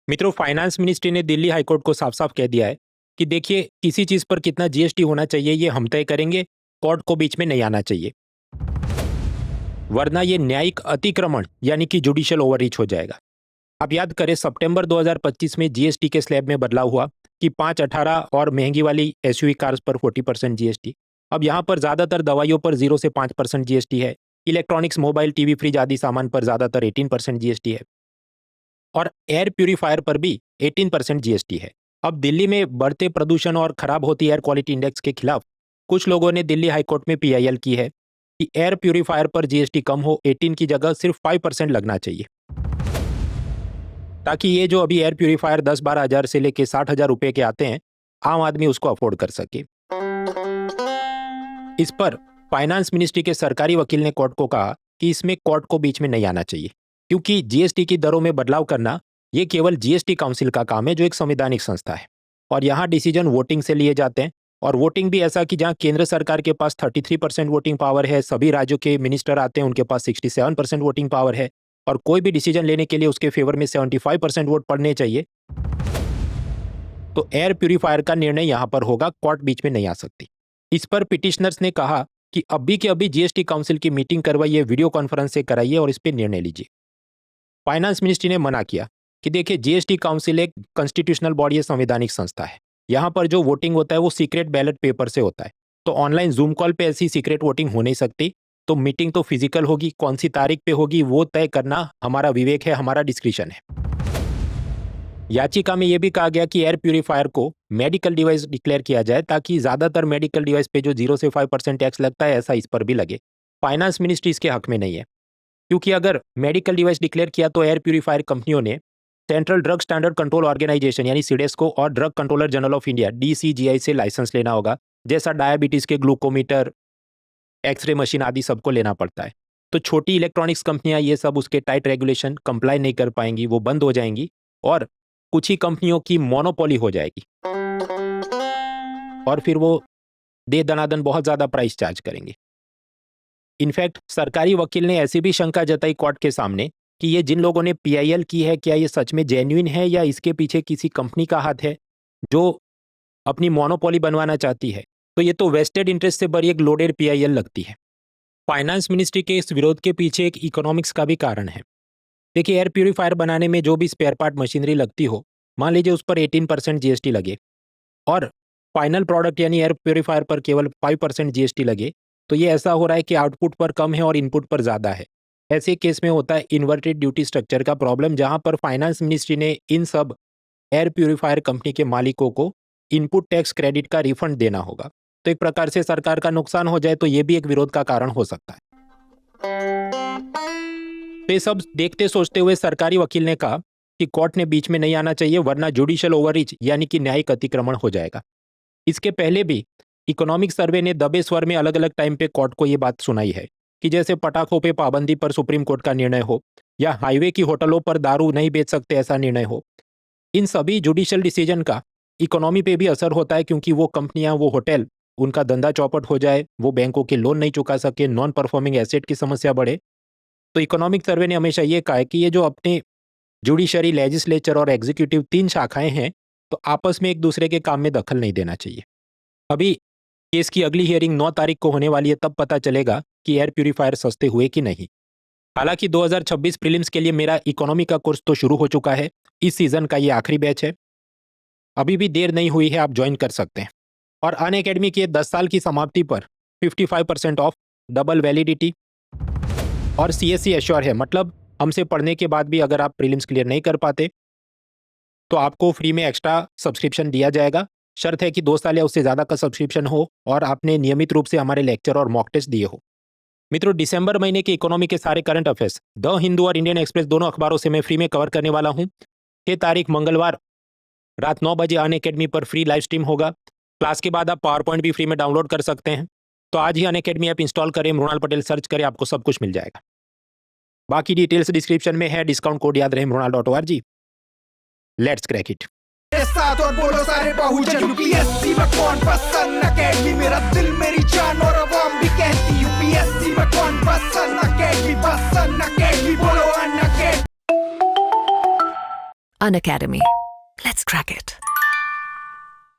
मित्रों, finance ministry ने Delhi high court को साफ साफ कह दिया है कि देखिए, किसी चीज पर कितना जीएसटी होना चाहिए ये हम तय करेंगे, कोर्ट को बीच में नहीं आना चाहिए, वरना ये न्यायिक अतिक्रमण यानी कि जुडिशियल ओवररीच हो जाएगा। आप याद करें, सितंबर 2025 में जीएसटी के स्लैब में बदलाव हुआ कि 5, 18 और महंगी वाली एसयूवी कार्स पर 40% जीएसटी। अब यहाँ पर ज्यादातर दवाइयों पर 0 से 5% जीएसटी है। इलेक्ट्रॉनिक्स, मोबाइल, टीवी, फ्रिज आदि सामान पर ज्यादातर 18% जीएसटी है और एयर प्यूरीफायर पर भी 18% जीएसटी है। अब दिल्ली में बढ़ते प्रदूषण और खराब होती एयर क्वालिटी इंडेक्स के खिलाफ कुछ लोगों ने दिल्ली हाईकोर्ट में पीआईएल की है कि एयर प्यूरीफायर पर जीएसटी कम हो, 18 की जगह सिर्फ 5% लगना चाहिए, ताकि ये जो अभी एयर प्यूरीफायर 10-12 हज़ार से लेके 60,000 रुपए के आते हैं, आम आदमी उसको अफोर्ड कर सके। इस पर फाइनेंस मिनिस्ट्री के सरकारी वकील ने कोर्ट को कहा कि इसमें कोर्ट को बीच में नहीं आना चाहिए, क्योंकि जीएसटी की दरों में बदलाव करना ये केवल जीएसटी काउंसिल का काम है, जो एक संवैधानिक संस्था है और यहाँ डिसीजन वोटिंग से लिए जाते हैं। और वोटिंग भी ऐसा कि जहाँ केंद्र सरकार के पास 33% वोटिंग पावर है, सभी राज्यों के मिनिस्टर आते हैं, उनके पास 67% वोटिंग पावर है और कोई भी डिसीजन लेने के लिए उसके फेवर में 75% वोट पड़ने चाहिए। तो एयर प्यूरीफायर का निर्णय यहाँ पर होगा, कोर्ट बीच में नहीं आ सकती। इस पर पिटिशनर्स ने कहा कि अभी के अभी जीएसटी काउंसिल की मीटिंग करवाइए, वीडियो कॉन्फ्रेंस से कराइए और इस पर निर्णय लीजिए। फाइनेंस मिनिस्ट्री ने मना किया कि देखिए, जीएसटी काउंसिल एक कॉन्स्टिट्यूशनल बॉडी है, संवैधानिक संस्था है। यहाँ पर जो वोटिंग होता है वो सीक्रेट बैलेट पेपर से होता है, तो ऑनलाइन जूम कॉल पे ऐसी सीक्रेट वोटिंग हो नहीं सकती। तो मीटिंग तो फिजिकल होगी, कौन सी तारीख पे होगी वो तय करना हमारा विवेक है, हमारा डिस्क्रिशन है। याचिका में यह भी कहा गया कि एयर प्यूरीफायर को मेडिकल डिवाइस डिक्लेयर किया जाए, ताकि ज्यादातर मेडिकल डिवाइस पे जो 0 से 5% टैक्स लगता है, ऐसा इस पर भी लगे। फाइनेंस मिनिस्ट्री इसके हक में नहीं है, क्योंकि अगर मेडिकल डिवाइस डिक्लेयर किया तो एयर प्यूरीफायर कंपनियों ने Central Drug Standard Control Organisation यानी सीडेस्को और Drug Controller General of India DCGI से लाइसेंस लेना होगा, जैसा डायबिटीज के ग्लूकोमीटर, एक्सरे मशीन आदि सबको लेना पड़ता है। तो छोटी इलेक्ट्रॉनिक्स कंपनियां ये सब उसके टाइट रेगुलेशन कंप्लाई नहीं कर पाएंगी, वो बंद हो जाएंगी और कुछ ही कंपनियों की मोनोपोली हो जाएगी और फिर वो दे दनादन बहुत ज्यादा प्राइस चार्ज करेंगे। इनफैक्ट सरकारी वकील ने ऐसी भी शंका जताई कोर्ट के सामने कि ये जिन लोगों ने पीआईएल की है, क्या ये सच में जेन्युइन है या इसके पीछे किसी कंपनी का हाथ है जो अपनी मोनोपोली बनवाना चाहती है। तो ये तो वेस्टेड इंटरेस्ट से भरी एक लोडेड पीआईएल लगती है। फाइनेंस मिनिस्ट्री के इस विरोध के पीछे एक इकोनॉमिक्स का भी कारण है। देखिए, एयर प्यूरीफायर बनाने में जो भी स्पेयर पार्ट मशीनरी लगती हो, मान लीजिए उस पर 18% जीएसटी लगे और फाइनल प्रोडक्ट यानी एयर प्यूरीफायर पर केवल 5% जीएसटी लगे, तो ये ऐसा हो रहा है कि आउटपुट पर कम है और इनपुट पर ज़्यादा है। ऐसे केस में होता है इन्वर्टेड ड्यूटी स्ट्रक्चर का प्रॉब्लम, जहां पर फाइनेंस मिनिस्ट्री ने इन सब एयर प्यूरीफायर कंपनी के मालिकों को इनपुट टैक्स क्रेडिट का रिफंड देना होगा। तो एक प्रकार से सरकार का नुकसान हो जाए तो ये भी एक विरोध का कारण हो सकता है। तो ये सब देखते सोचते हुए सरकारी वकील ने कहा कि कोर्ट ने बीच में नहीं आना चाहिए, वरना जुडिशियल ओवररीच यानी कि न्यायिक अतिक्रमण हो जाएगा। इसके पहले भी इकोनॉमिक सर्वे ने दबे स्वर में अलग अलग टाइम पे कोर्ट को ये बात सुनाई है कि जैसे पटाखों पे पाबंदी पर सुप्रीम कोर्ट का निर्णय हो या हाईवे की होटलों पर दारू नहीं बेच सकते ऐसा निर्णय हो। इन सभी जुडिशियल डिसीजन का इकोनॉमी पे भी असर होता है, क्योंकि वो कंपनियां, वो होटल, उनका धंधा चौपट हो जाए, वो बैंकों के लोन नहीं चुका सके, नॉन परफॉर्मिंग एसेट की समस्या बढ़े। तो इकोनॉमिक सर्वे ने हमेशा ये कहा है कि ये जो अपने जुडिशरी, लेजिस्लेचर और एग्जीक्यूटिव 3 शाखाएं हैं, तो आपस में एक दूसरे के काम में दखल नहीं देना चाहिए। अभी केस की अगली हियरिंग 9 तारीख को होने वाली है, तब पता चलेगा कि एयर प्यूरीफायर सस्ते हुए कि नहीं। हालांकि 2026 प्रीलिम्स के लिए मेरा इकोनॉमी का कोर्स तो शुरू हो चुका है, इस सीजन का ये आखिरी बैच है। अभी भी देर नहीं हुई है, आप ज्वाइन कर सकते हैं। और अनअकैडमी के 10 साल की समाप्ति पर 55% ऑफ, डबल वैलिडिटी और सीएससी एश्योर है, मतलब हमसे पढ़ने के बाद भी अगर आप प्रीलिम्स क्लियर नहीं कर पाते तो आपको फ्री में एक्स्ट्रा सब्सक्रिप्शन दिया जाएगा। शर्त है कि 2 साल या उससे ज़्यादा का सब्सक्रिप्शन हो और आपने नियमित रूप से हमारे लेक्चर और मॉक टेस्ट दिए हो। मित्रों, दिसंबर महीने के इकोनॉमी के सारे करंट अफेयर्स द हिंदू और इंडियन एक्सप्रेस दोनों अखबारों से मैं फ्री में कवर करने वाला हूँ। 6 तारीख मंगलवार रात 9 बजे अनअकैडमी पर फ्री लाइव स्ट्रीम होगा। क्लास के बाद आप पावर पॉइंट भी फ्री में डाउनलोड कर सकते हैं। तो आज ही अनअकैडमी ऐप इंस्टॉल करें, मृणाल पटेल सर्च करें, आपको सब कुछ मिल जाएगा। बाकी डिटेल्स डिस्क्रिप्शन में है, डिस्काउंट कोड याद रहे mrunal.org। Let's crack it. साथ और बोलो सारे बहुजन, यूपीएससी में कौन पसंद अकेडमी, मेरा दिल मेरी जान और आवाम भी कहती यूपीएससी में कौन पसंद अकेडमी, बोलो अन academy. An Academy. Let's crack it.